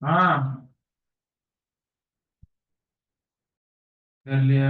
हाँ, कर लिया।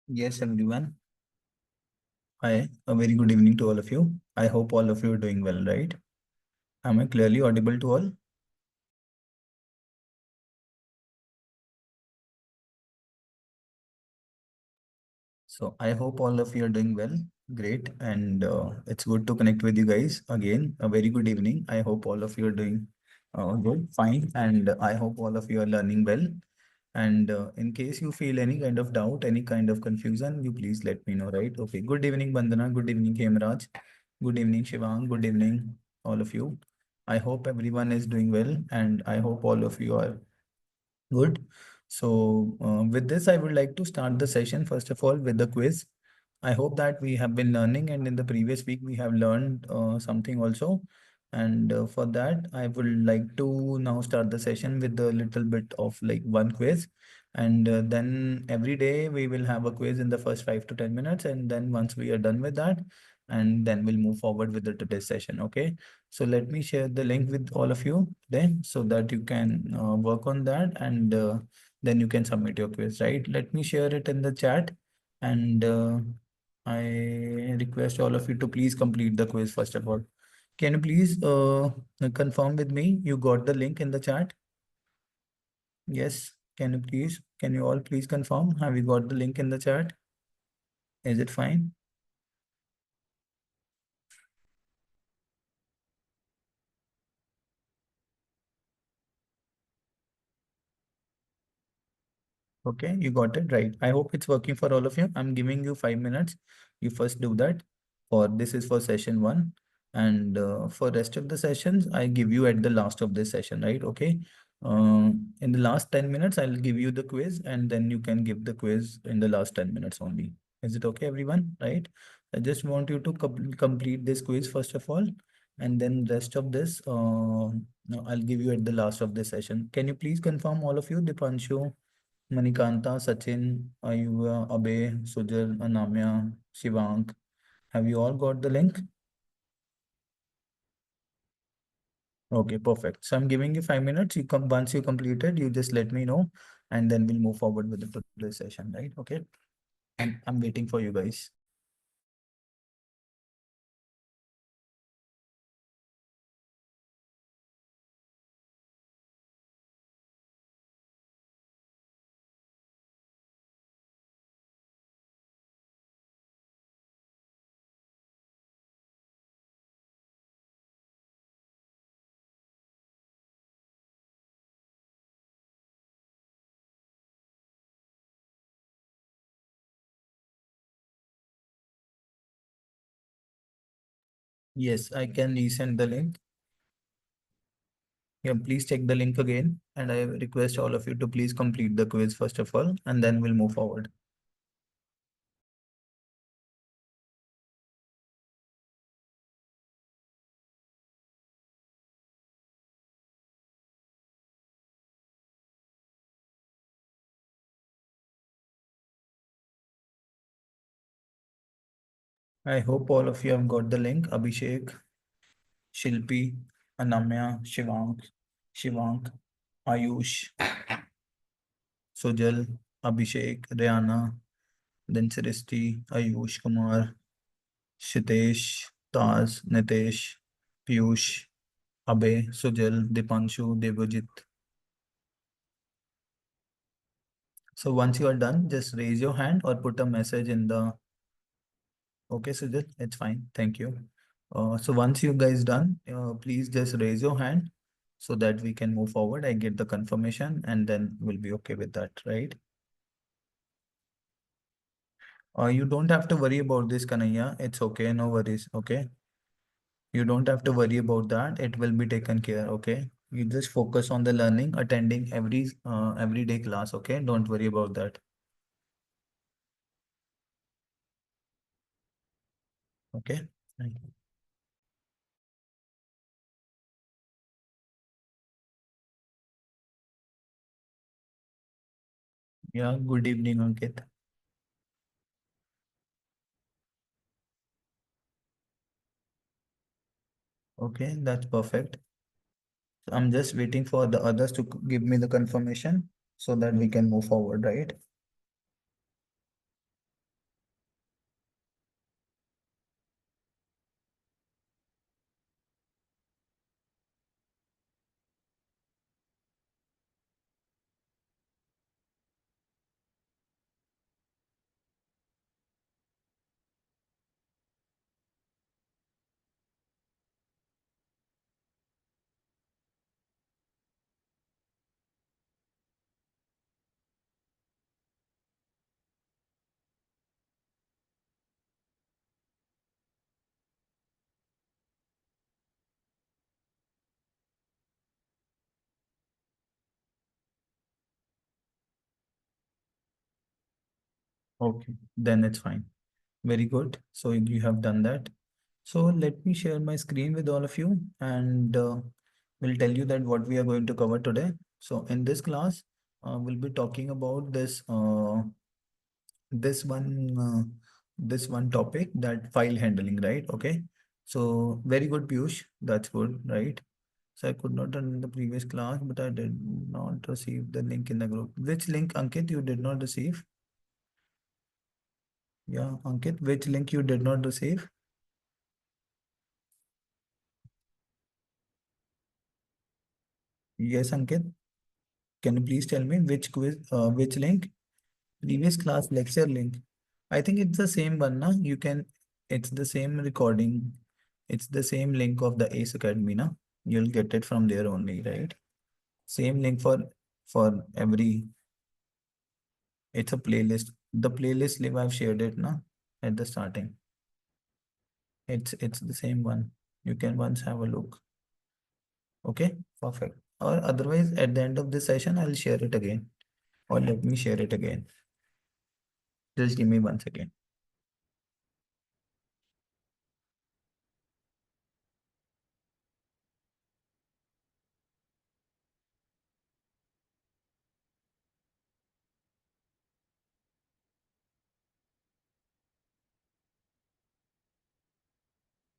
Yes, everyone. Hi, a very good evening to all of you. I hope all of you are doing well, right? Am I clearly audible to all? So I hope all of you are doing well. Great. And it's good to connect with you guys again. A very good evening. I hope all of you are doing good, fine. And I hope all of you are learning well. And in case you feel any kind of doubt, any kind of confusion, you please let me know, right? Okay. Good evening, Bandana. Good evening, Hemraj. Good evening, Shivang. Good evening, all of you. I hope everyone is doing well, and I hope all of you are good. So, with this, I would like to start the session first of all with the quiz. I hope that we have been learning, and in the previous week, we have learned something also. And for that, I would like to now start the session with a little bit of like one quiz. And then every day we will have a quiz in the first 5 to 10 minutes. And then once we are done with that, and then we'll move forward with the today's session. Okay. So let me share the link with all of you then so that you can work on that and then you can submit your quiz, right? Let me share it in the chat and I request all of you to please complete the quiz first of all. Can you please confirm with me? You got the link in the chat? Yes. Can you all please confirm? Have you got the link in the chat? Is it fine? Okay, you got it right. I hope it's working for all of you. I'm giving you 5 minutes. You first do that. For this is for session one, and for rest of the sessions, I give you at the last of this session, right? Okay. In the last 10 minutes, I'll give you the quiz, and then you can give the quiz in the last 10 minutes only. Is it okay, everyone? Right? I just want you to complete this quiz first of all, and then rest of this, no, I'll give you at the last of this session. Can you please confirm all of you, Dipanshu? Manikanta, Sachin, Ayuva, Abe, Sujal, Anamya, Shivank. Have you all got the link? Okay, perfect. So I'm giving you 5 minutes. You come once you complete it, you just let me know, and then we'll move forward with the today's session, right? Okay. And I'm waiting for you guys. Yes, I can resend the link. Yeah, please check the link again, and I request all of you to please complete the quiz first of all, and then we'll move forward. I hope all of you have got the link. Abhishek, Shilpi, Anamya, Shivank, Ayush, Sujal, Abhishek, Rihanna, then Sristi, Ayush Kumar, Shitesh, Taz, Nitesh, Piyush, Abhay, Sujal, Dipanshu, Devajit. So once you are done, just raise your hand or put a message in the. Okay, Sujal, it's fine. Thank you. So once you guys done, please just raise your hand so that we can move forward. I get the confirmation and then we'll be okay with that, right? You don't have to worry about this, Kanaya. It's okay, no worries. Okay. You don't have to worry about that. It will be taken care. Okay. You just focus on the learning, attending everyday class. Okay. Don't worry about that. Okay. Right. Yeah. Good evening, Ankit. Okay. That's perfect. So I'm just waiting for the others to give me the confirmation so that we can move forward, right? Okay, then it's fine. Very good. So you have done that. So let me share my screen with all of you and we'll tell you that what we are going to cover today. So in this class, we'll be talking about this one this one topic, that file handling, right? Okay. So very good, Piyush. That's good, right? So I could not run in the previous class, but I did not receive the link in the group. Which link, Ankit, you did not receive? Yeah, Ankit, which link you did not receive? Yes, Ankit. Can you please tell me which quiz, which link? Previous class lecture link. I think it's the same one, na? It's the same recording. It's the same link of the Ace Academy, na? You'll get it from there only, right? Same link for every, it's a playlist. The playlist link I've shared it, na? At the starting. It's the same one. You can once have a look. Okay, perfect. Or otherwise, at the end of this session, I'll share it again. Or let me share it again. Just give me 1 second.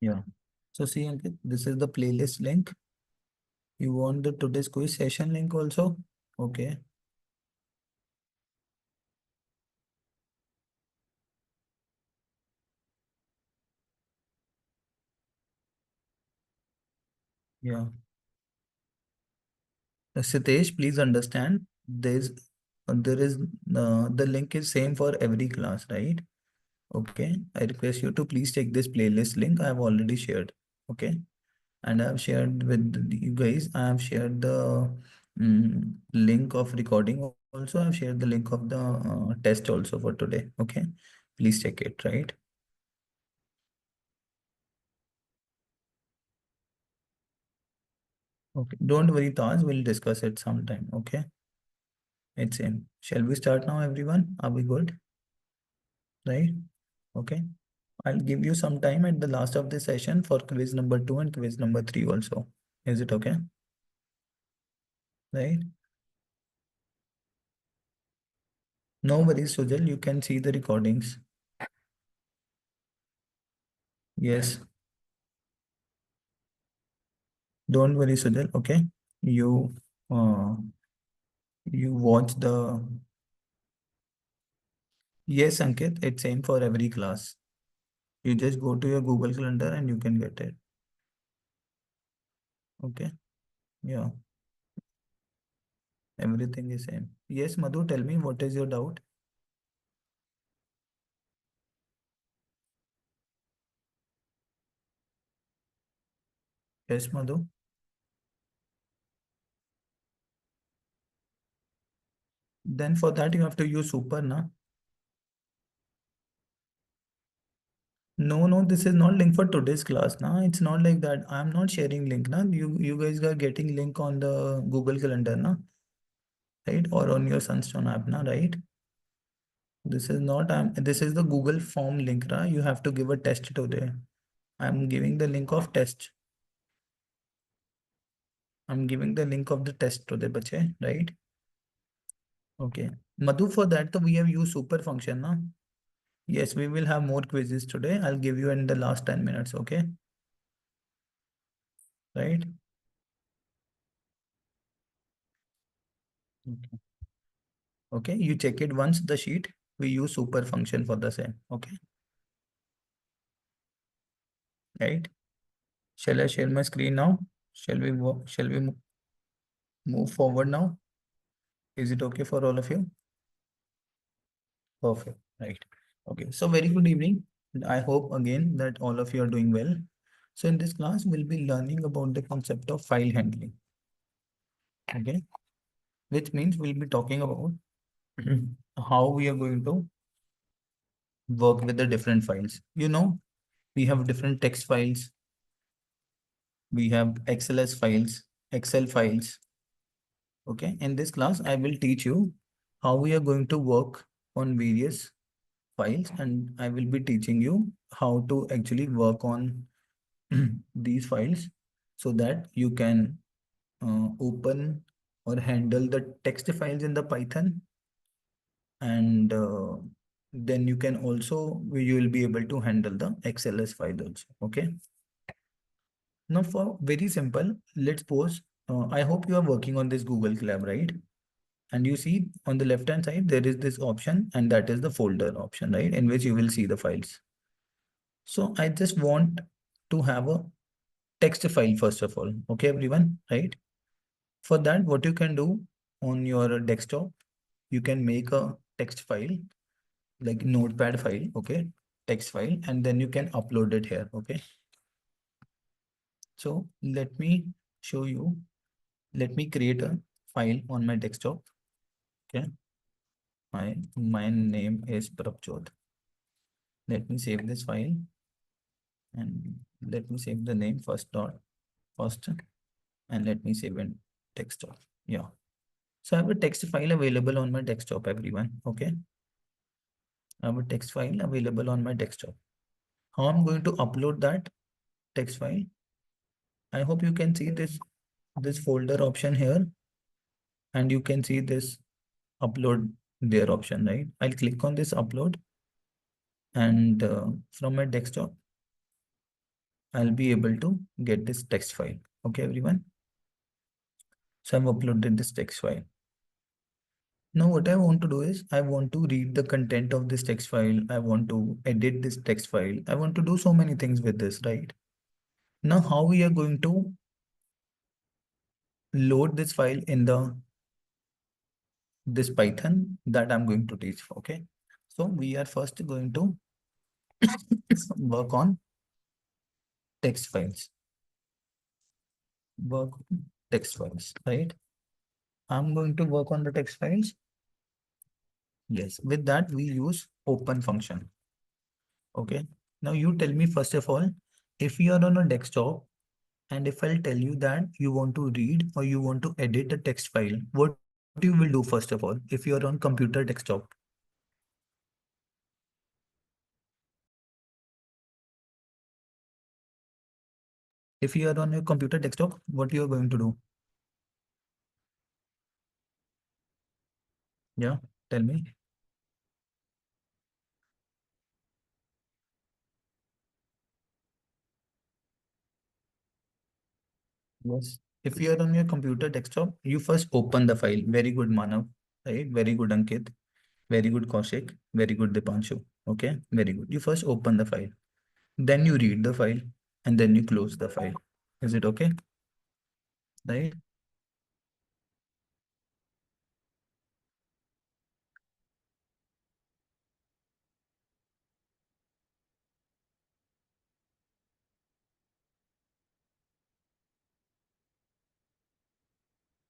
Yeah. So see, Ankit, this is the playlist link. You want the today's quiz session link also? Okay. Yeah. Sitesh, please understand there is the link is same for every class, right? Okay. I request you to please take this playlist link I have already shared. Okay. And I have shared with you guys. I have shared the link of recording also. I have shared the link of the test also for today. Okay. Please check it, right? Okay. Don't worry, Taj. We'll discuss it sometime. Okay. It's in. Shall we start now, everyone? Are we good? Right? Okay. I'll give you some time at the last of the session for quiz number 2 and quiz number 3 also. Is it okay? Right? No worries, Sujal. You can see the recordings. Yes. Don't worry, Sujal. Okay. You uh you watch the, yes, Ankit, it's same for every class. You just go to your Google Calendar and you can get it. Okay. Yeah. Everything is same. Yes, Madhu, tell me what is your doubt? Yes, Madhu. Then for that you have to use super, na? No, no, this is not link for today's class, na. It's not like that. I'm not sharing link, na. You guys are getting link on the Google Calendar, na, right? Or on your Sunstone app, na, right? This is not. This is the Google form link, na. You have to give a test today. I'm giving the link of test. I'm giving the link of the test today, bache, right? Okay. Madhu, for that, we have used super function, na. Yes, we will have more quizzes today. I'll give you in the last 10 minutes, okay? Right? Okay. Okay, you check it once the sheet. We use super function for the same. Okay, right? Shall I share my screen now? Shall we move forward now? Is it okay for all of you? Perfect. Right. Okay. So very good evening. I hope again that all of you are doing well. So in this class, we'll be learning about the concept of file handling. Okay. Which means we'll be talking about how we are going to work with the different files. We have different text files. We have XLS files, Excel files. Okay. In this class, I will teach you how we are going to work on various files, and I will be teaching you how to actually work on these files so that you can open or handle the text files in the Python, and then you can also, you will be able to handle the XLS file also. Okay. Now for very simple, let's suppose, I hope you are working on this Google Colab, right? And you see on the left hand side, there is this option, and that is the folder option, right? In which you will see the files. So I just want to have a text file first of all. Okay, everyone, right? For that, what you can do on your desktop, you can make a text file, like notepad file, okay? Text file, and then you can upload it here, okay? So let me show you. Let me create a file on my desktop, okay? My name is Prabjot. Let me save this file, and let me save the name first, and let me save in desktop. Yeah. So I have a text file available on my desktop, everyone. Okay. I have a text file available on my desktop. How I'm going to upload that text file? I hope you can see this folder option here, and you can see this upload there option, right? I'll click on this upload, and from my desktop, I'll be able to get this text file. Okay, everyone. So I've uploaded this text file. Now what I want to do is I want to read the content of this text file. I want to edit this text file. I want to do so many things with this, right? Now how we are going to load this file in this Python, that I'm going to teach. Okay. So we are first going to work on text files. Work on text files, right? I'm going to work on the text files. Yes. With that, we use open function. Okay. Now you tell me first of all, if you are on a desktop, and if I'll tell you that you want to read or you want to edit a text file, what you will do first of all, if you are on computer desktop? If you are on your computer desktop, what you are going to do? Yeah, tell me. Yes. If you are on your computer desktop, you first open the file. Very good, Manav. Right? Very good, Ankit. Very good, Kaushik. Very good, Dipanshu. Okay, very good. You first open the file. Then you read the file, and then you close the file. Is it okay? Right?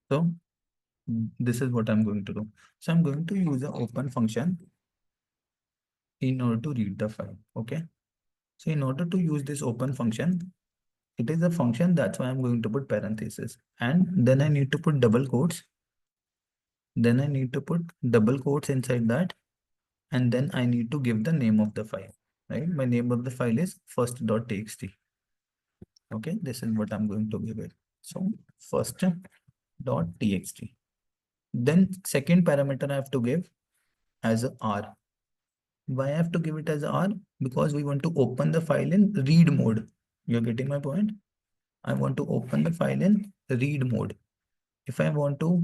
So this is what I'm going to do. So I'm going to use an open function in order to read the file. Okay. So in order to use this open function, it is a function. That's why I'm going to put parentheses. And then I need to put double quotes. Then I need to put double quotes inside that. And then I need to give the name of the file. Right. My name of the file is first.txt. Okay. This is what I'm going to give it. So first.txt. Then second parameter I have to give as a R. Why I have to give it as R? Because we want to open the file in read mode. You're getting my point? I want to open the file in read mode. If I want to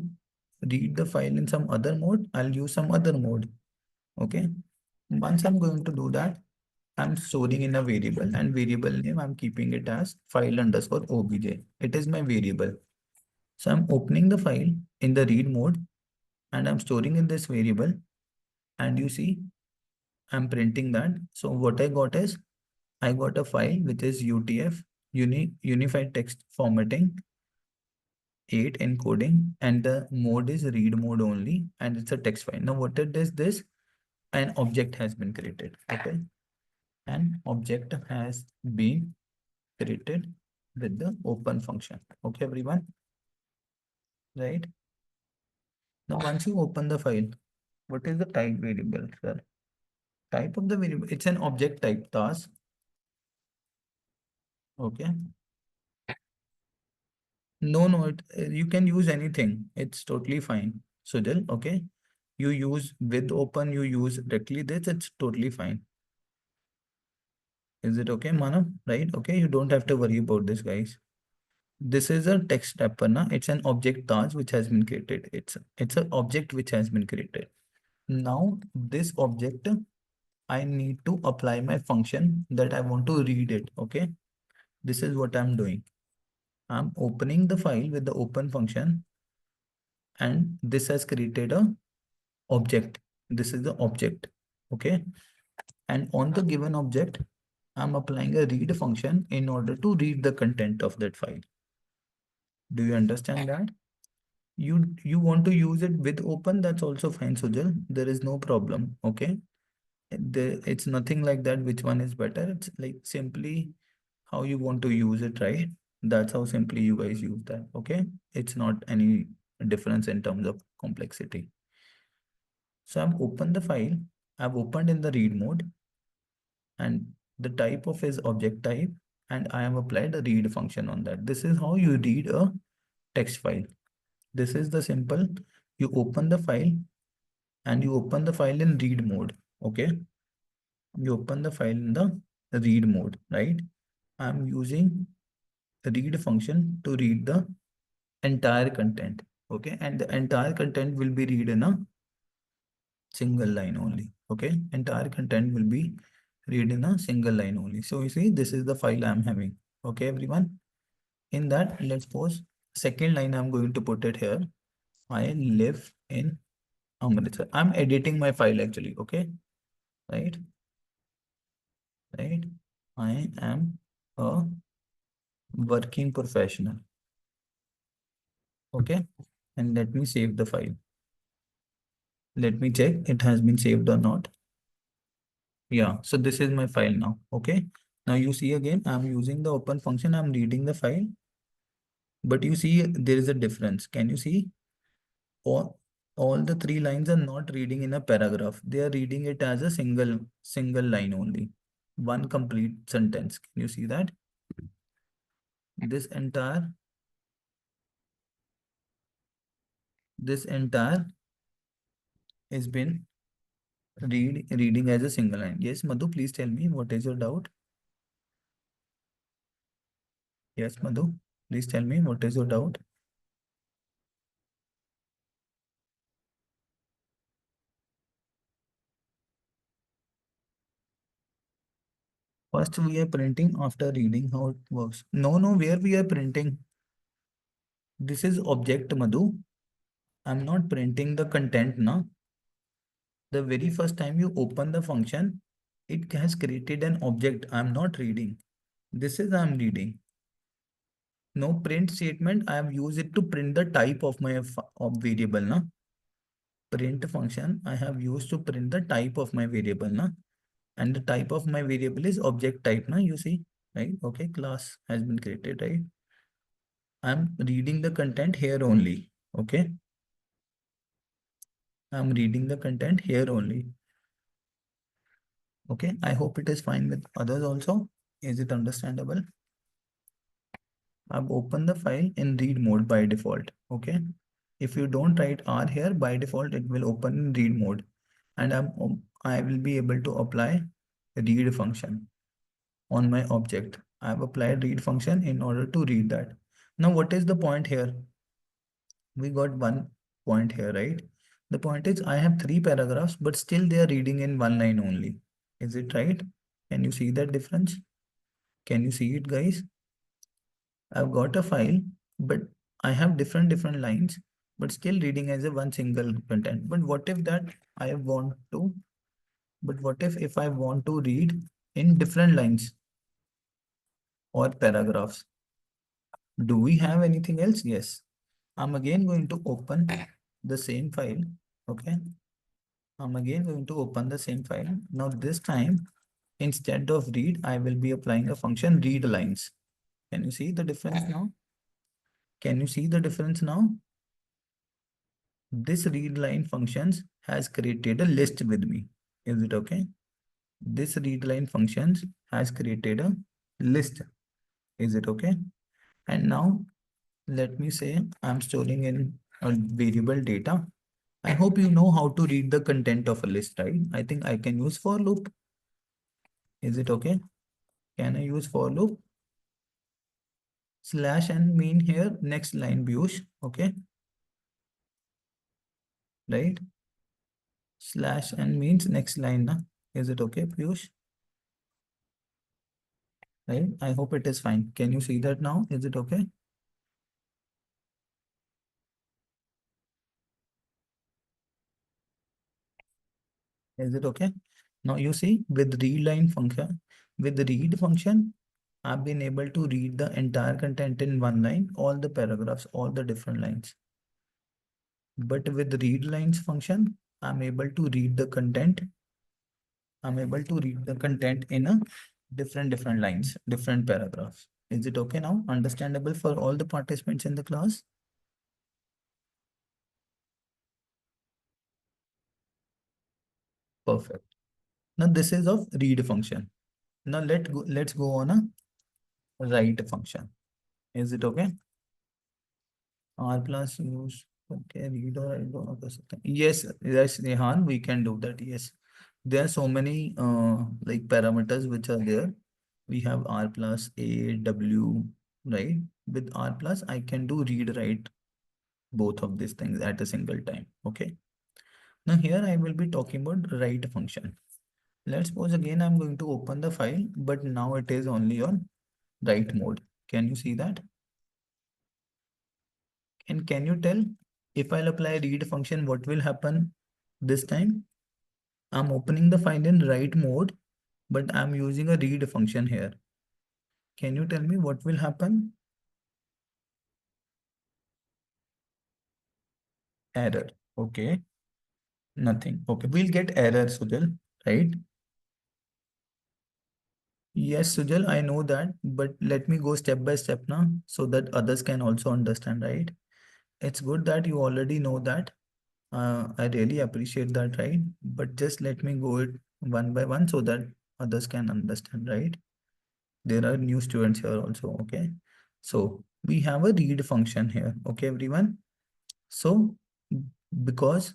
read the file in some other mode, I'll use some other mode. Okay. Once I'm going to do that, I'm storing in a variable, and variable name, I'm keeping it as file underscore obj. It is my variable. So I'm opening the file in the read mode, and I'm storing in this variable. And you see, I'm printing that. So what I got is, I got a file which is UTF, Unified Text Formatting 8 encoding, and the mode is read mode only, and it's a text file. Now what it is this? An object has been created. Okay. An object has been created with the open function. Okay, everyone. Right. Now once you open the file, what is the type variable, sir? Type of the variable, it's an object type task. Okay. No, you can use anything. It's totally fine. Sujal, okay. You use with open, you use directly this, it's totally fine. Is it okay, Manav? Right? Okay, you don't have to worry about this, guys. This is a text wrapper, na? It's an object task which has been created. It's an object which has been created. Now, this object, I need to apply my function that I want to read it. Okay. This is what I'm doing. I'm opening the file with the open function, and this has created a object. This is the object. Okay. And on the given object, I'm applying a read function in order to read the content of that file. Do you understand that? You want to use it with open, that's also fine, Sujal. There is no problem. Okay. It's nothing like that. Which one is better? It's like simply how you want to use it, right? That's how simply you guys use that. Okay. It's not any difference in terms of complexity. So I've opened the file. I've opened in the read mode, and the type of is object type, and I have applied a read function on that. This is how you read a text file. This is the simple. You open the file and you open the file in read mode. Okay. You open the file in the read mode, right? I'm using read function to read the entire content. Okay. And the entire content will be read in a single line only. Okay. Entire content will be read in a single line only. So you see, this is the file I'm having. Okay, everyone. In that, let's suppose second line, I'm going to put it here. I live in Amritsar. I'm editing my file actually. Okay. Right. Right. I am a working professional. Okay. And let me save the file. Let me check it has been saved or not. Yeah. So this is my file now. Okay. Now you see again, I'm using the open function. I'm reading the file, but you see there is a difference. Can you see? All the three lines are not reading in a paragraph. They are reading it as a single line only. One complete sentence. Can you see that? This entire has been reading as a single line. Yes, Madhu, please tell me what is your doubt? Yes, Madhu, please tell me what is your doubt? First, we are printing after reading how it works. No, where we are printing? This is object, Madhu. I'm not printing the content now. The very first time you open the function, it has created an object. I'm not reading. This is I'm reading. No print statement. I have used it to print the type of my of variable. Na? Print function I have used to print the type of my variable. Na? And the type of my variable is object type. Na? You see, right? Okay, class has been created, right? I'm reading the content here only. Okay. I'm reading the content here only. Okay. I hope it is fine with others also. Is it understandable? I've opened the file in read mode by default. Okay. If you don't write R here, by default, it will open in read mode. And I will be able to apply read function on my object. I have applied read function in order to read that. Now, what is the point here? We got one point here, right? The point is I have three paragraphs, but still they are reading in one line only. Is it right? Can you see that difference? Can you see it, guys? I've got a file, but I have different lines, but still reading as a one single content. But what if that I want to, but what if I want to read in different lines or paragraphs? Do we have anything else? Yes. I'm again going to open the same file. Okay. I'm again going to open the same file. Now this time, instead of read, I will be applying a function read lines. Can you see the difference now? Can you see the difference now? This read line functions has created a list with me. Is it okay? This readline functions has created a list. Is it okay? And now let me say I'm storing in a variable data. I hope you know how to read the content of a list, right? I think I can use for loop. Is it okay? Can I use for loop? Slash and mean here, next line, Piyush, okay? Right? Slash and means next line, na? Is it okay, Piyush? Right? I hope it is fine. Can you see that now? Is it okay? Is it okay? Now you see with read line function, with the read function, I've been able to read the entire content in one line, all the paragraphs, all the different lines. But with read lines function, I'm able to read the content. I'm able to read the content in a different lines, different paragraphs. Is it okay now? Understandable for all the participants in the class? Perfect. Now this is of read function. Now let's go on a write function. Is it okay? R plus use. Okay, read or write दोनों कर सकते हैं. Yes, Rehan, we can do that. Yes, there are so many like parameters which are there. We have R plus A, W, right? With R plus, I can do read write both of these things at a single time. Okay. Now here I will be talking about write function. Let's suppose again I'm going to open the file, but now it is only on write mode. Can you see that? And can you tell if I'll apply read function, what will happen this time? I'm opening the file in write mode, but I'm using a read function here. Can you tell me what will happen? Error. Okay. Nothing. Okay. We'll get error, Sujal, right? Yes, Sujal, I know that, but let me go step by step now so that others can also understand, right? It's good that you already know that. I really appreciate that, right? But just let me go it one by one so that others can understand, right? There are new students here also, okay? So we have a read function here, okay, everyone? So because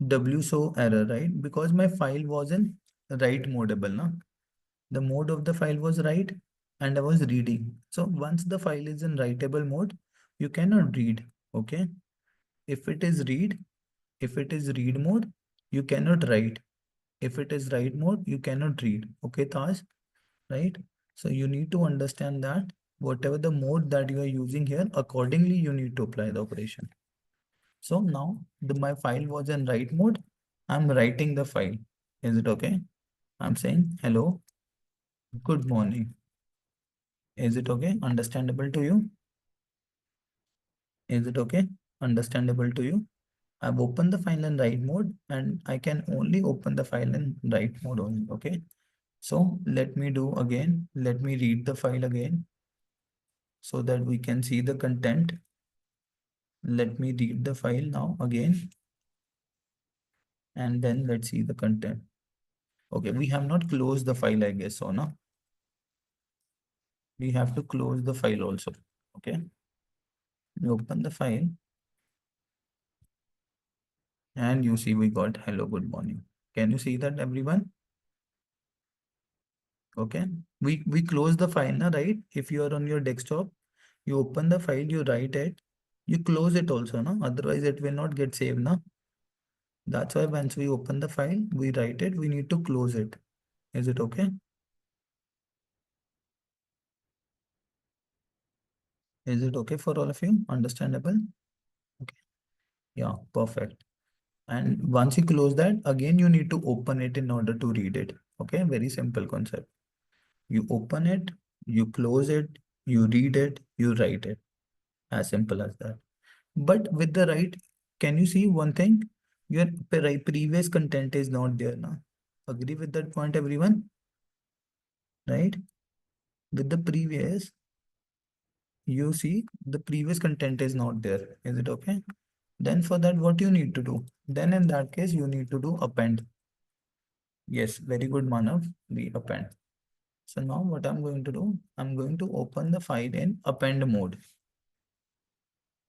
W show error, right? Because my file was in write modable, na? The mode of the file was write and I was reading. So once the file is in writable mode, you cannot read, okay? If it is read, if it is read mode, you cannot write. If it is write mode, you cannot read. Okay, Taj, right? So you need to understand that whatever the mode that you are using here, accordingly you need to apply the operation. So now my file was in write mode. I'm writing the file. Is it okay? I'm saying hello, good morning. Is it okay? Understandable to you? Is it okay? Understandable to you? I've opened the file in write mode and I can only open the file in write mode only. Okay. So let me do again. Let me read the file again so that we can see the content. Let me read the file now again and then let's see the content. Okay, we have not closed the file, I guess so, no? We have to close the file also. Okay. We open the file and you see we got hello, good morning. Can you see that, everyone? Okay. We close the file now, right? If you are on your desktop, you open the file, you write it, you close it also, no? Otherwise it will not get saved, no? That's why once we open the file, we write it, we need to close it. Is it okay? Is it okay for all of you? Understandable? Okay. Yeah, perfect. And once you close that, again, you need to open it in order to read it. Okay, very simple concept. You open it, you close it, you read it, you write it. As simple as that. But with the write, can you see one thing? Your previous content is not there now. Agree with that point, everyone? Right? With the previous, you see the previous content is not there. Is it okay? Then for that, what you need to do? Then in that case, you need to do append. Yes, very good, Manav. We append. So now what I'm going to do, I'm going to open the file in append mode,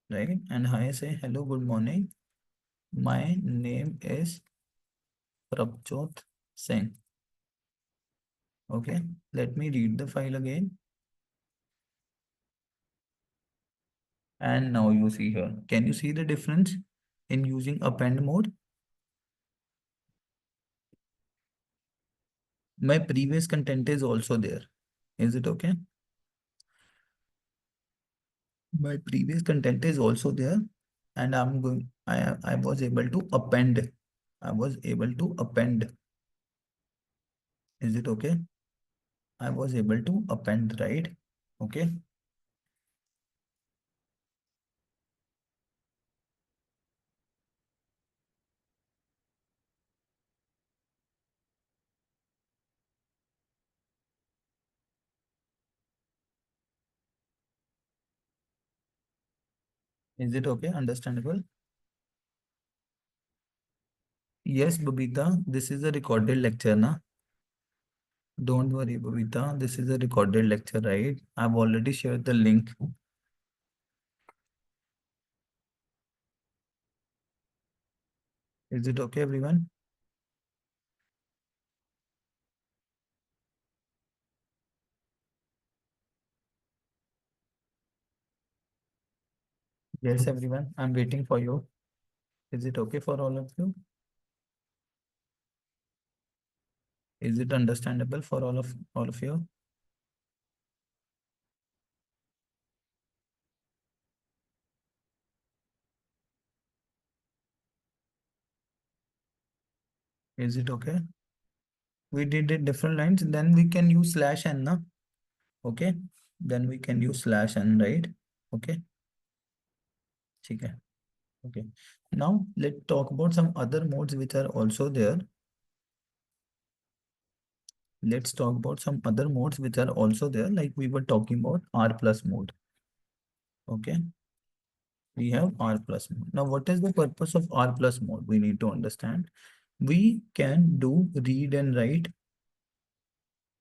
right? And I say, hello, good morning. My name is Prabjot Singh. Okay, let me read the file again. And now you see here. Can you see the difference in using append mode? My previous content is also there. Is it okay? My previous content is also there, and I was able to append. I was able to append. Is it okay? I was able to append, right? Okay. Is it okay? Understandable? Yes, Babita, this is a recorded lecture, na? Don't worry, Babita. This is a recorded lecture, right? I've already shared the link. Is it okay, everyone? Yes, everyone. I'm waiting for you. Is it okay for all of you? Is it understandable for all of you? Is it okay? We did it different lines, then we can use slash n, na? Okay. Then we can use slash n, right? Okay. Okay. Okay. Now let's talk about some other modes which are also there. Let's talk about some other modes which are also there, like we were talking about R plus mode. Okay. We have R plus mode. Now, what is the purpose of R plus mode? We need to understand. We can do read and write,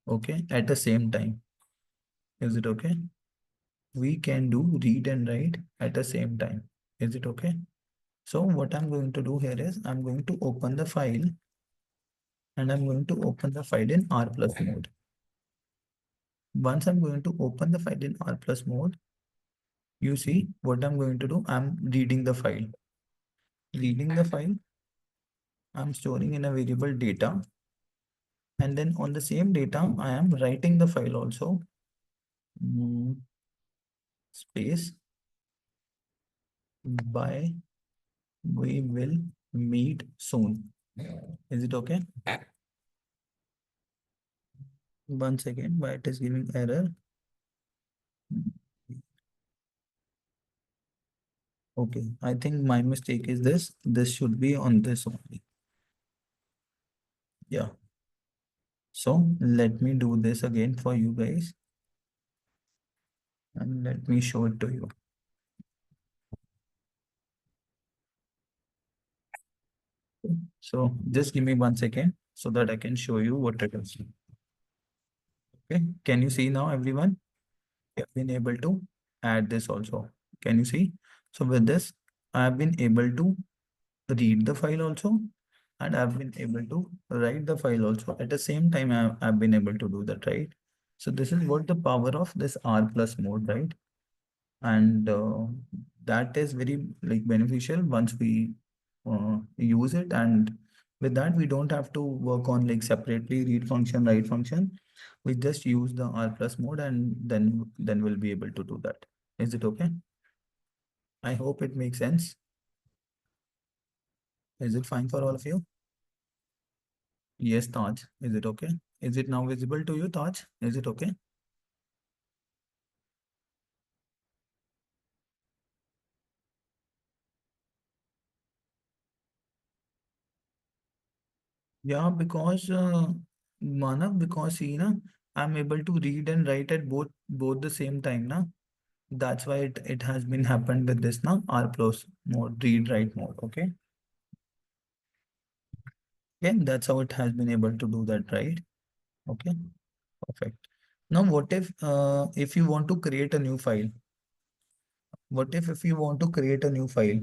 okay, at the same time. Is it okay? We can do read and write at the same time. Is it okay? So what I'm going to do here is I'm going to open the file, and I'm going to open the file in R plus mode. Once I'm going to open the file in R plus mode, you see what I'm going to do. I'm reading the file. Reading the file, I'm storing in a variable data. And then on the same data, I am writing the file also. Space by we will meet soon. Is it okay? 1 second, why it is giving error? Okay, I think my mistake is this. This should be on this only. Yeah. So let me do this again for you guys. And let me show it to you. So just give me 1 second so that I can show you what it is. Okay, can you see now, everyone? We have been able to add this also. Can you see? So with this, I have been able to read the file also, and I've been able to write the file also. At the same time, I've been able to do that, right? So this is what the power of this R plus mode, right? And that is very like beneficial once we use it. And with that, we don't have to work on like separately read function, write function. We just use the R plus mode, and then we'll be able to do that. Is it okay? I hope it makes sense. Is it fine for all of you? Yes, Taj. Is it okay? Is it now visible to you, Taj? Is it okay? Yeah, because Manav, because see, na, I'm able to read and write at both the same time, na. That's why it has been happened with this, na, R plus mode, read write mode. Okay. Okay, that's how it has been able to do that, right? Okay, perfect. Now, what if you want to create a new file? What if you want to create a new file?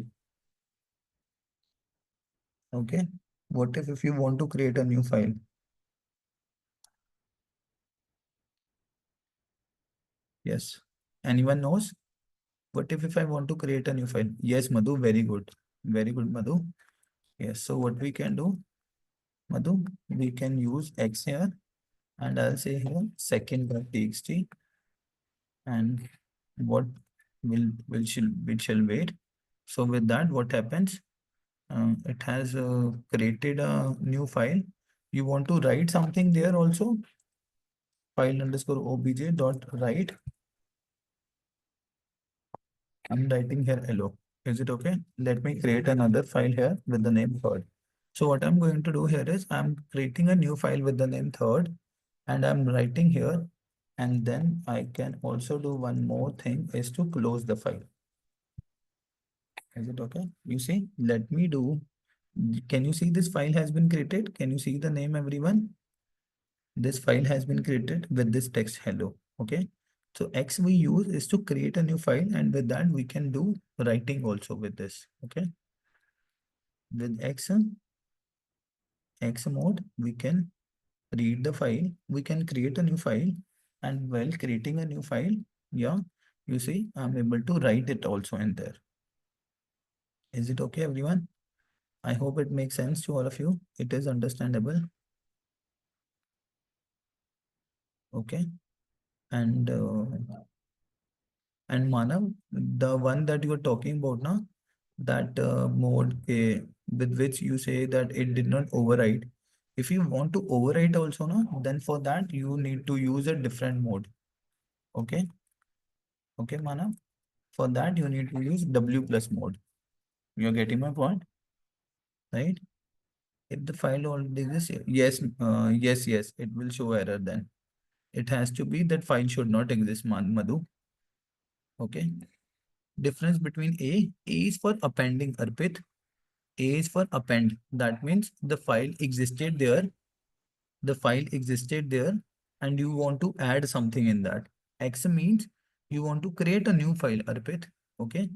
Okay, what if you want to create a new file? Yes. Anyone knows? What if I want to create a new file? Yes, Madhu, very good. Very good, Madhu. Yes, so what we can do, Madhu, we can use X here and I'll say here second.txt and what will shall wait. So with that, what happens? It has created a new file. You want to write something there also? File underscore obj dot write. I'm writing here hello. Is it okay? Let me create another file here with the name third. So what I'm going to do here is I'm creating a new file with the name third and I'm writing here and then I can also do one more thing is to close the file. Is it okay? You see, let me do. Can you see this file has been created? Can you see the name, everyone? This file has been created with this text hello. Okay. So X we use is to create a new file and with that we can do writing also with this. Okay. With X mode, we can read the file, we can create a new file and while creating a new file, yeah, you see, I'm able to write it also in there. Is it okay, everyone? I hope it makes sense to all of you. It is understandable. Okay. And Manav, the one that you are talking about now, that mode with which you say that it did not override. If you want to override also, no, then for that you need to use a different mode. Okay. Okay, Manav. For that you need to use W plus mode. You're getting my point, right? If the file already exists, yes, yes, it will show error then. It has to be that file should not exist, Madhu. Okay. Difference between A is for appending, Arpit. A is for append. That means the file existed there, and you want to add something in that. X means you want to create a new file, Arpit. Okay.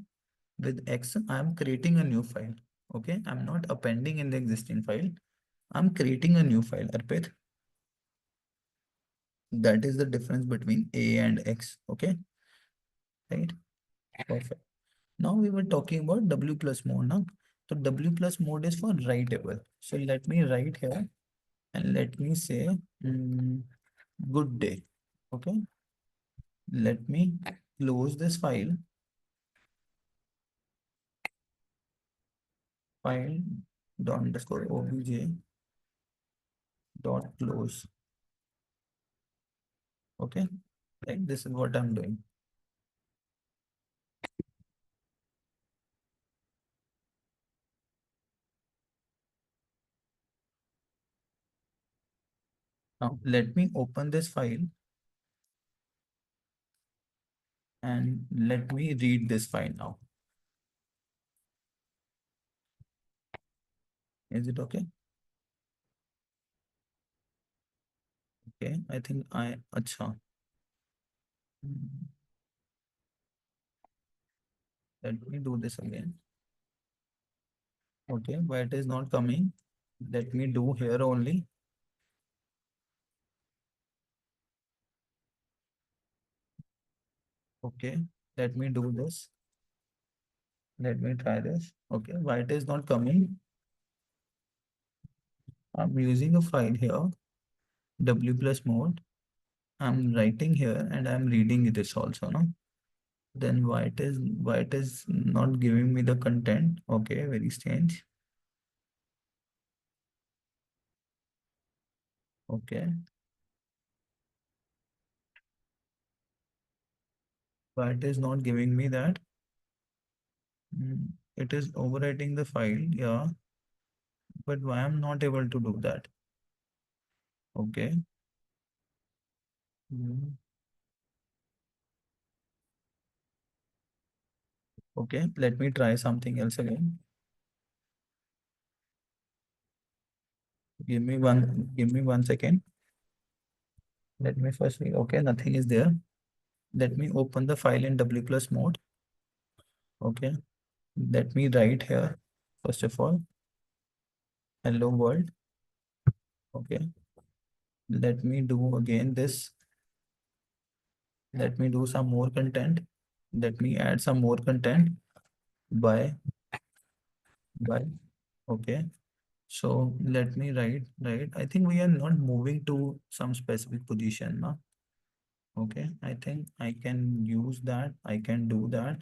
With X, I'm creating a new file. Okay. I'm not appending in the existing file. I'm creating a new file, Arpit. That is the difference between A and X. Okay. Right. Perfect. Now we were talking about W plus mode now. So W plus mode is for writable. So let me write here and let me say good day. Okay. Let me close this file dot underscore obj dot close. Okay. Like this is what I'm doing. Now let me open this file and let me read this file now. Is it okay? Okay. I think acha. Hmm, let me do this again. Okay, but it is not coming. Let me do here only. Okay, let me do this. Let me try this. Okay, why it is not coming? I'm using a file here, W plus mode. I'm writing here and I'm reading this also, no? Then why it is not giving me the content? Okay, very strange. Okay, why it is not giving me that? It is overwriting the file, yeah, but why I'm not able to do that? Okay. Mm, okay, let me try something else again. Give me 1 second. Let me first see. Okay, nothing is there. Let me open the file in W plus mode. Okay, let me write here. First of all, hello world. Okay, let me do again this. Let me do some more content. Let me add some more content by okay. So let me write. I think we are not moving to some specific position now. Okay, I think I can use that. I can do that.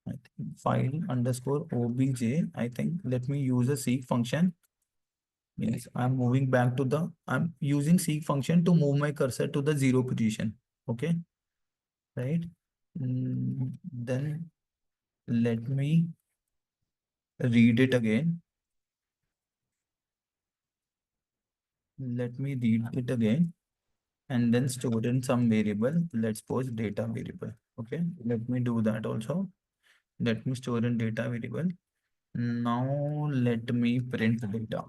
I think file underscore obj. I think let me use a seek function. Yes, I'm moving back to the, I'm using seek function to move my cursor to the zero position. Okay, right. Then let me read it again. Let me read it again and then store in some variable. Let's suppose data variable. Okay, let me do that also. Let me store in data variable. Now let me print the data.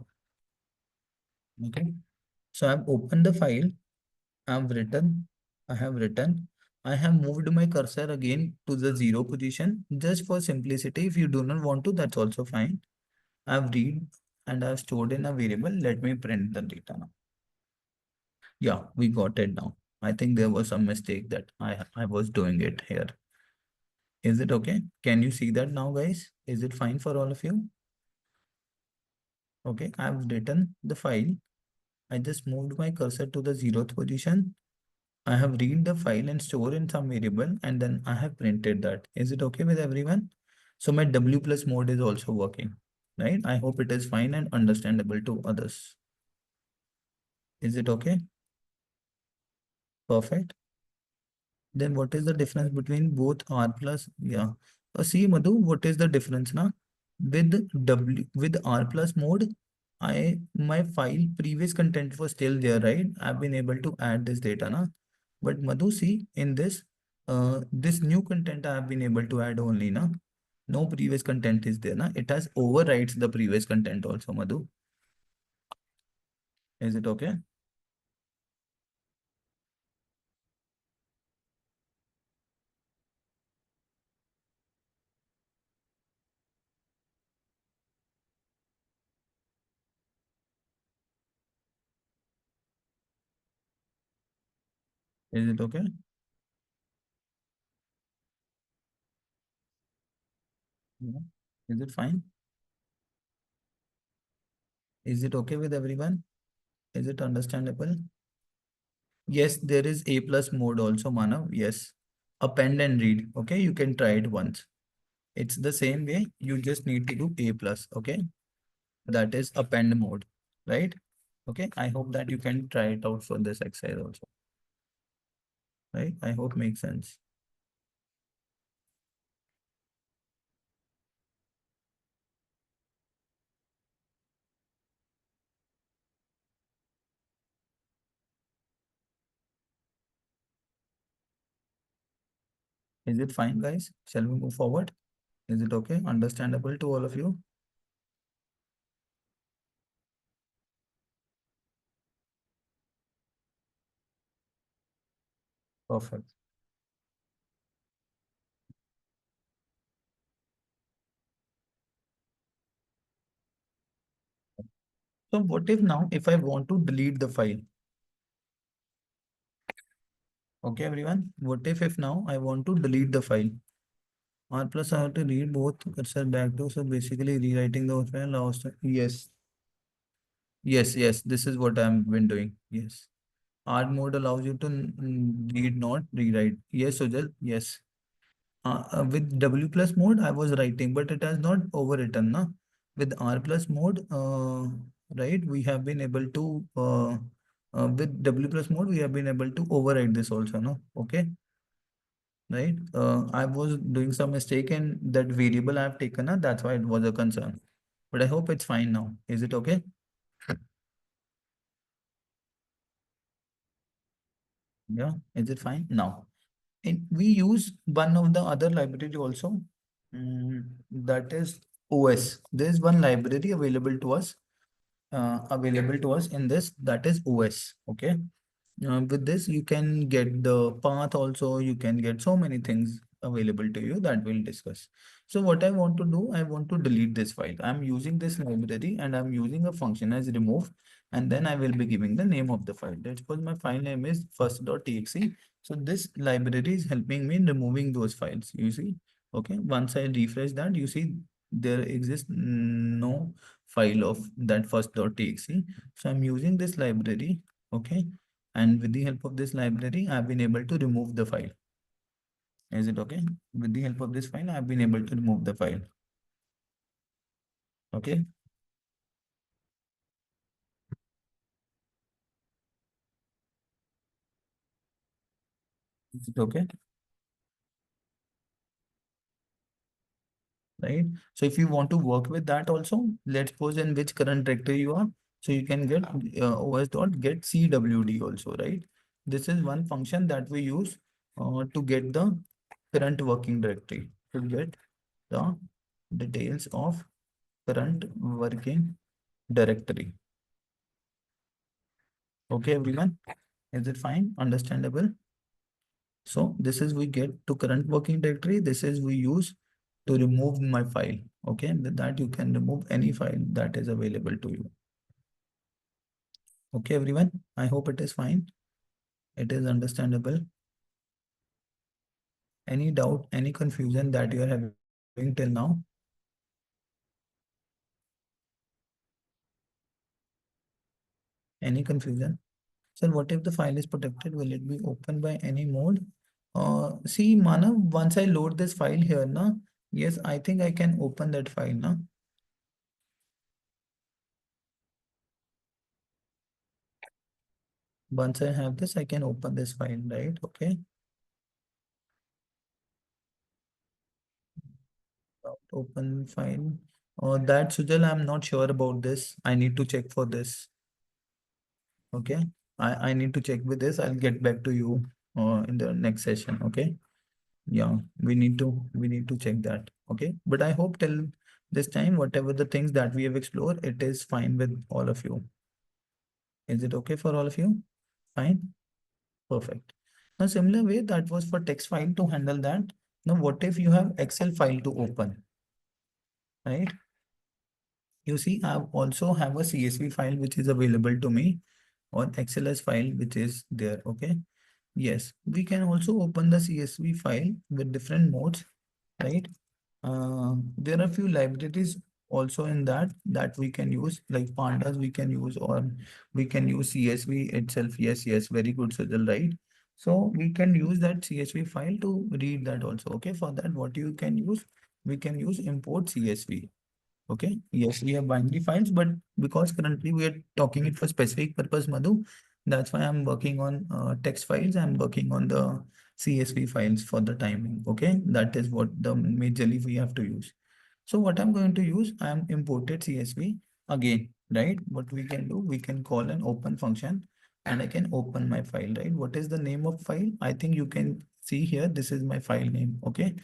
Okay, so I've opened the file. I've written, I have written, I have moved my cursor again to the zero position just for simplicity. If you do not want to, that's also fine. I've read and I've stored in a variable. Let me print the data now. Yeah, we got it now. I think there was some mistake that I was doing it here. Is it okay? Can you see that now, guys? Is it fine for all of you? Okay, I've written the file. I just moved my cursor to the zeroth position. I have read the file and store in some variable and then I have printed that. Is it okay with everyone? So my W plus mode is also working, right? I hope it is fine and understandable to others. Is it okay? Perfect. Then what is the difference between both R plus? Yeah. See, Madhu, what is the difference now? With R plus mode, my file previous content was still there, right? I've been able to add this data now. But Madhu, see in this, this new content I have been able to add only now. No previous content is there now. It has overwrites the previous content also, Madhu. Is it okay? Is it okay? Yeah. Is it fine? Is it okay with everyone? Is it understandable? Yes, there is A plus mode also, Manav. Yes. Append and read. Okay, you can try it once. It's the same way. You just need to do A plus. Okay. That is append mode, right? Okay. I hope that you can try it out for this exercise also. Right? I hope makes sense. Is it fine, guys? Shall we move forward? Is it okay? Understandable to all of you? Perfect. So what if now, if I want to delete the file? Okay, everyone. What if now I want to delete the file? R plus I have to read both cursor back to, so basically rewriting the file last. Yes, yes. This is what I've been doing. Yes. R mode allows you to read, not rewrite. Yes, Sujal. Yes. With W plus mode, I was writing, but it has not overwritten. Na? With R plus mode, right, we have been able to, with W plus mode, we have been able to overwrite this also. No? Okay. Right. I was doing some mistake in that variable I've taken. That's why it was a concern. But I hope it's fine now. Is it okay? Yeah. Is it fine now? And we use one of the other library also. That is OS. There is one library available to us. available to us in this, that is OS. Okay. With this, you can get the path also, you can get so many things available to you that we'll discuss. So what I want to do, I want to delete this file. I'm using this library and I'm using a function as remove, and then I will be giving the name of the file. Let's suppose my file name is first.txt. So this library is helping me in removing those files. You see, okay. Once I refresh that, you see there exists no file of that first.txt. So I'm using this library, okay, and with the help of this library, I've been able to remove the file. Is it okay? With the help of this file, I've been able to remove the file. Okay. Is it okay? Right. So if you want to work with that also, let's suppose in which current directory you are. So you can get os.get cwd also, right? This is one function that we use to get the current working directory, to get the details of current working directory. Okay, everyone. Is it fine? Understandable? So this is we get to current working directory. This is we use to remove my file. Okay, with that you can remove any file that is available to you. Okay, everyone. I hope it is fine. It is understandable. Any doubt, any confusion that you are having till now? Any confusion? So what if the file is protected? Will it be opened by any mode? See, Manav, once I load this file here, na, yes, I think I can open that file, na. Once I have this, I can open this file, right? Okay. Open file. That Sujal, I'm not sure about this. I need to check for this. Okay. I need to check with this. I'll get back to you in the next session. Okay. Yeah, we need to check that. Okay. But I hope till this time, whatever the things that we have explored, it is fine with all of you. Is it okay for all of you? Fine. Perfect. Now, similar way that was for text file to handle that. Now, what if you have Excel file to open, right? You see, I also have a CSV file which is available to me, or XLS file which is there. Okay. Yes, we can also open the CSV file with different modes, right? There are few libraries also in that we can use, like pandas we can use, or we can use CSV itself. Yes, yes, very good, Sajal, right? So we can use that CSV file to read that also. Okay, for that, what you can use, we can use import CSV. Okay. Yes, we have binary files, but because currently we are talking it for specific purpose, Madhu, that's why I'm working on text files. I'm working on the CSV files for the timing. Okay. That is what the majorly we have to use. So what I'm going to use, I'm imported CSV again, right? What we can do, we can call an open function and I can open my file, right? What is the name of file? I think you can see here, this is my file name. Okay.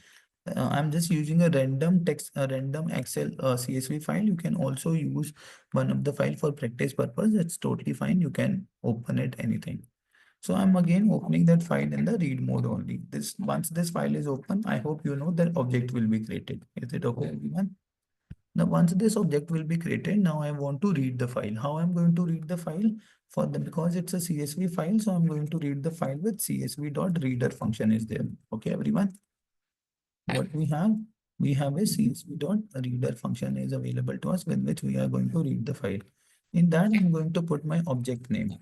I'm just using a random text, a random Excel CSV file. You can also use one of the file for practice purpose. It's totally fine. You can open it anything. So I'm again opening that file in the read mode only. This once this file is open, I hope you know that object will be created. Is it okay, everyone? Now, once this object will be created, now I want to read the file. How I'm going to read the file? For the because it's a CSV file, so I'm going to read the file with csv.reader function is there. Okay, everyone. What we have a csv.reader function is available to us with which we are going to read the file. In that, I'm going to put my object name.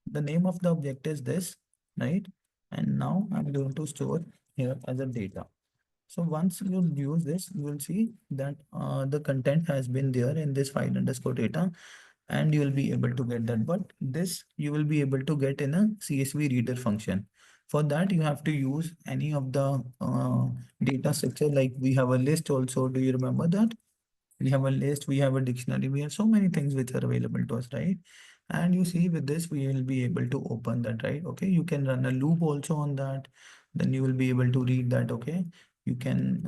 The name of the object is this, right? And now I'm going to store here as a data. So once you use this, you will see that the content has been there in this file underscore data, and you will be able to get that. But this you will be able to get in a CSV reader function. For that, you have to use any of the data structure. Like we have a list also. Do you remember that? We have a list, we have a dictionary, we have so many things which are available to us, right? And you see with this, we will be able to open that, right? Okay, you can run a loop also on that. Then you will be able to read that, okay? you can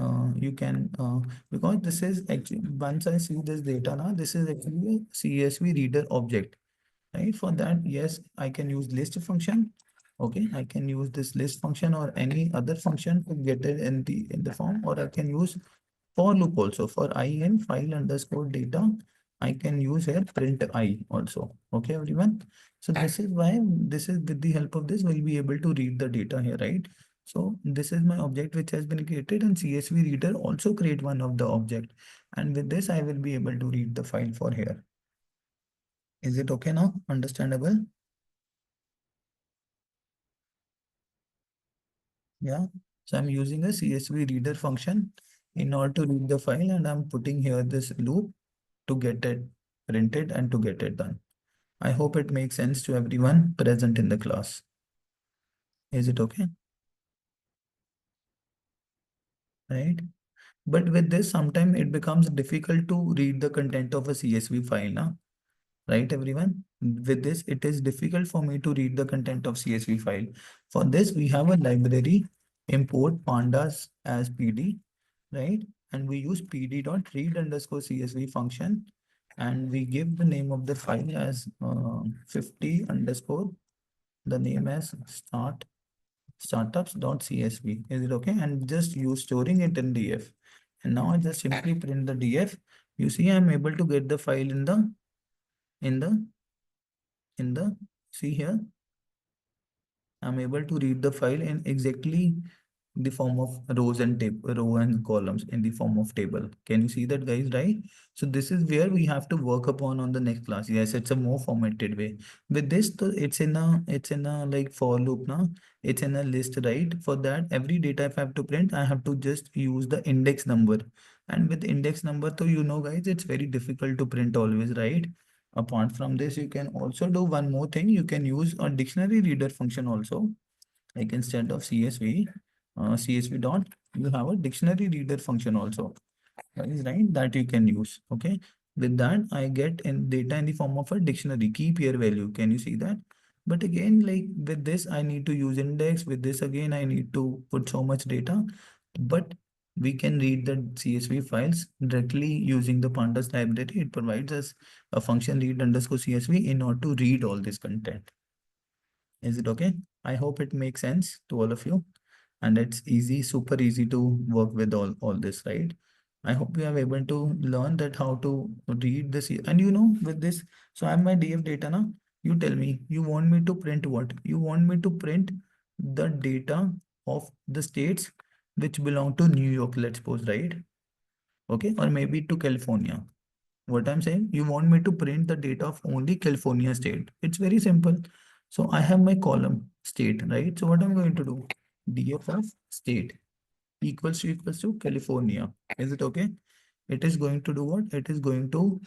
because this is actually, once I see this data now, this is actually a CSV reader object, right? For that, yes, I can use list function. Okay, I can use this list function or any other function to get it in the form, or I can use for loop also. For I in file underscore data, I can use here print I also. Okay, everyone. So this is why, this is with the help of this, we'll be able to read the data here, right? So this is my object which has been created, and CSV reader also create one of the object. And with this, I will be able to read the file for here. Is it okay now? Understandable? Yeah. So I'm using a CSV reader function in order to read the file, and I'm putting here this loop to get it printed and to get it done. I hope it makes sense to everyone present in the class. Is it okay? Right? But with this, sometimes it becomes difficult to read the content of a CSV file now. Right, everyone? With this, it is difficult for me to read the content of CSV file. For this, we have a library, import pandas as PD, right? And we use pd.read underscore CSV function, and we give the name of the file as 50 underscore, the name as startups.csv. Is it okay? And just use storing it in df. And now I just simply print the df. You see, I'm able to get the file in the see here, I'm able to read the file in exactly the form of row and columns in the form of table. Can you see that, guys? Right? So this is where we have to work upon on the next class. Yes, it's a more formatted way. With this, it's in a like for loop now. It's in a list, right? For that, every data if I have to print, I have to just use the index number. And with index number, so guys, it's very difficult to print always, right? Apart from this, you can also do one more thing. You can use a dictionary reader function also. Like instead of CSV dot, you have a dictionary reader function also. That is right, that you can use. Okay. With that, I get in data in the form of a dictionary key pair value. Can you see that? But again, like with this, I need to use index. With this again, I need to put so much data. But we can read the CSV files directly using the pandas library. It provides us a function read underscore CSV in order to read all this content. Is it okay? I hope it makes sense to all of you, and it's easy, super easy to work with all this, right? I hope you are able to learn that how to read this. And with this, so I have my DF data now. You tell me, you want me to print what? You want me to print the data of the states which belong to New York, let's suppose, right? Okay, or maybe to California. What I'm saying, you want me to print the data of only California state. It's very simple. So I have my column state, right? So what I'm going to do, df of state equals to California. Is it okay? It is going to do what? It is going to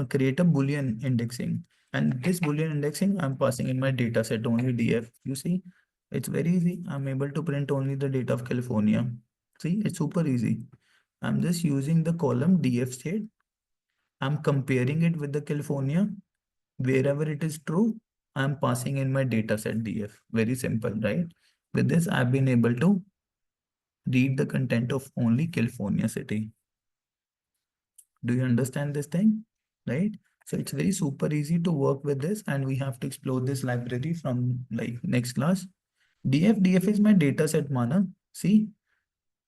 create a Boolean indexing. And this Boolean indexing, I'm passing in my data set only df. You see, it's very easy. I'm able to print only the data of California. See, it's super easy. I'm just using the column df state. I'm comparing it with the California. Wherever it is true, I'm passing in my data set df. Very simple, right? With this, I've been able to read the content of only California city. Do you understand this thing? Right? So it's very super easy to work with this, and we have to explore this library from like next class. Df is my data set, Manav. See,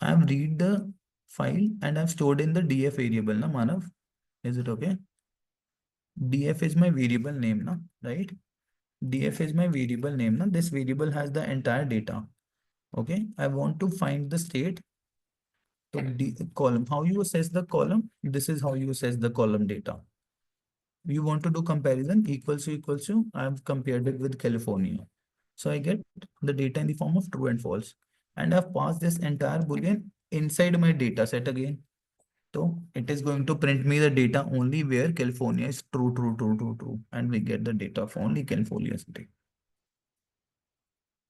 I've read the file and I've stored in the df variable, na Manav? Is it okay? Df is my variable name, na? Right? Df is my variable name, na? This variable has the entire data. Okay, I want to find the state. So column, how you assess the column? This is how you assess the column data. You want to do comparison equals to, I've compared it with California. So I get the data in the form of true and false. And I've passed this entire Boolean inside my data set again. So it is going to print me the data only where California is true, true, true, true, true. And we get the data of only California city.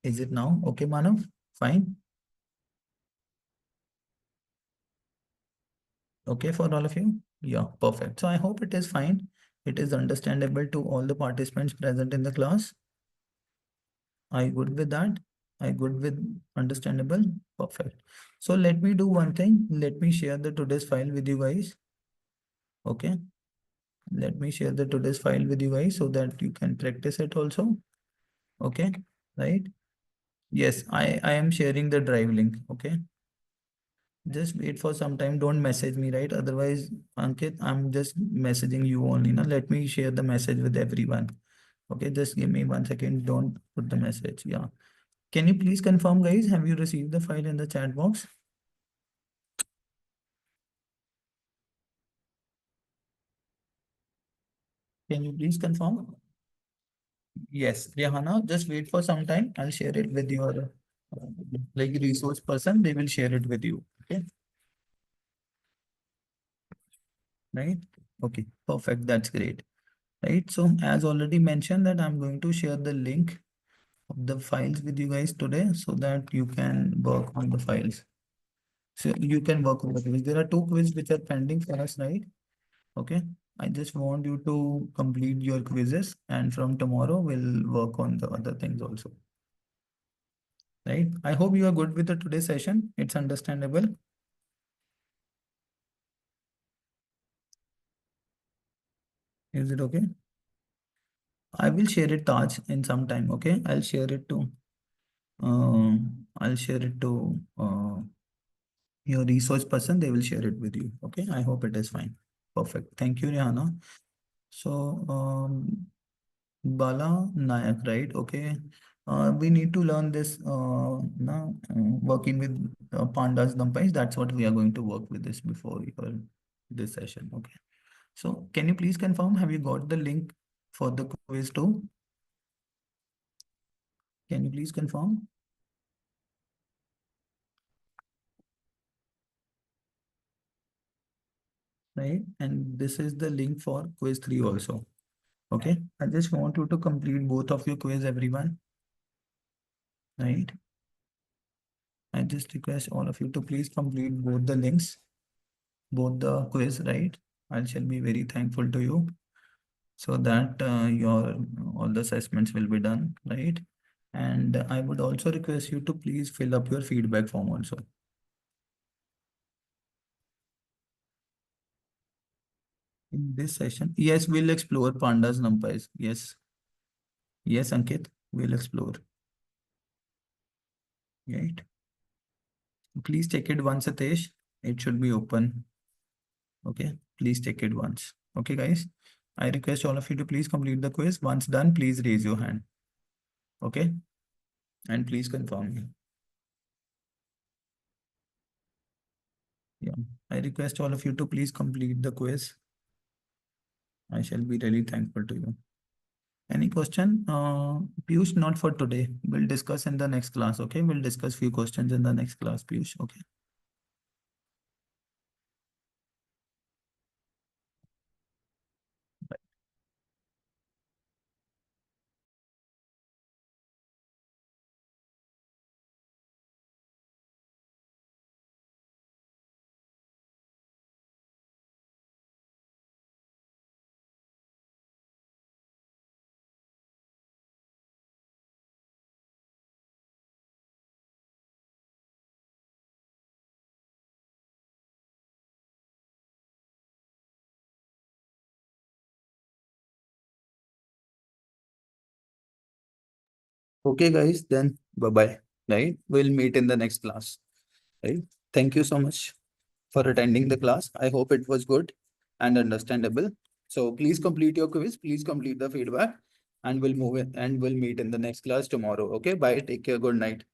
Is it now okay, Manav? Fine. Okay for all of you? Yeah, perfect. So I hope it is fine. It is understandable to all the participants present in the class. Are you good with that? I good with understandable? Perfect. So let me do one thing. Let me share the today's file with you guys. Okay. Let me share the today's file with you guys so that you can practice it also. Okay. Right. Yes, I am sharing the drive link. Okay. Just wait for some time. Don't message me, right? Otherwise, Ankit, I'm just messaging you only. Now let me share the message with everyone. Okay, just give me 1 second. Don't put the message. Yeah. Can you please confirm, guys? Have you received the file in the chat box? Can you please confirm? Yes, Rihanna, just wait for some time. I'll share it with your like resource person. They will share it with you. Okay, right? Okay, perfect. That's great. Right. So as already mentioned that I'm going to share the link of the files with you guys today so that you can work on the files. So you can work on the quiz. There are two quizzes which are pending for us, right? Okay. I just want you to complete your quizzes and from tomorrow we'll work on the other things also. Right. I hope you are good with the today's session. It's understandable. Is it okay? I will share it, Taj, in some time. Okay. I'll share it to your resource person. They will share it with you. Okay. I hope it is fine. Perfect. Thank you, Rihanna. So, Bala Nayak, right? Okay. We need to learn this now, working with pandas, dumpies. That's what we are going to work with this before your this session. Okay. So can you please confirm, have you got the link for the quiz too? Can you please confirm? Right. And this is the link for quiz 3 also. Okay. I just want you to complete both of your quiz, everyone. Right. I just request all of you to please complete both the links, both the quiz, right? I shall be very thankful to you so that your all the assessments will be done, right? And I would also request you to please fill up your feedback form also. In this session, yes, we'll explore pandas, numpys. Yes, yes, Ankit, we'll explore. Right. Please check it once, Satish. It should be open. Okay. Please check it once. Okay, guys. I request all of you to please complete the quiz. Once done, please raise your hand. Okay. And please confirm me. Yeah. I request all of you to please complete the quiz. I shall be really thankful to you. Any question? Piyush, not for today. We'll discuss in the next class. Okay. We'll discuss few questions in the next class, Piyush. Okay. Okay, guys, then bye-bye. Right? We'll meet in the next class. Right? Thank you so much for attending the class. I hope it was good and understandable. So please complete your quiz, please complete the feedback, and we'll move it and we'll meet in the next class tomorrow. Okay, bye. Take care. Good night.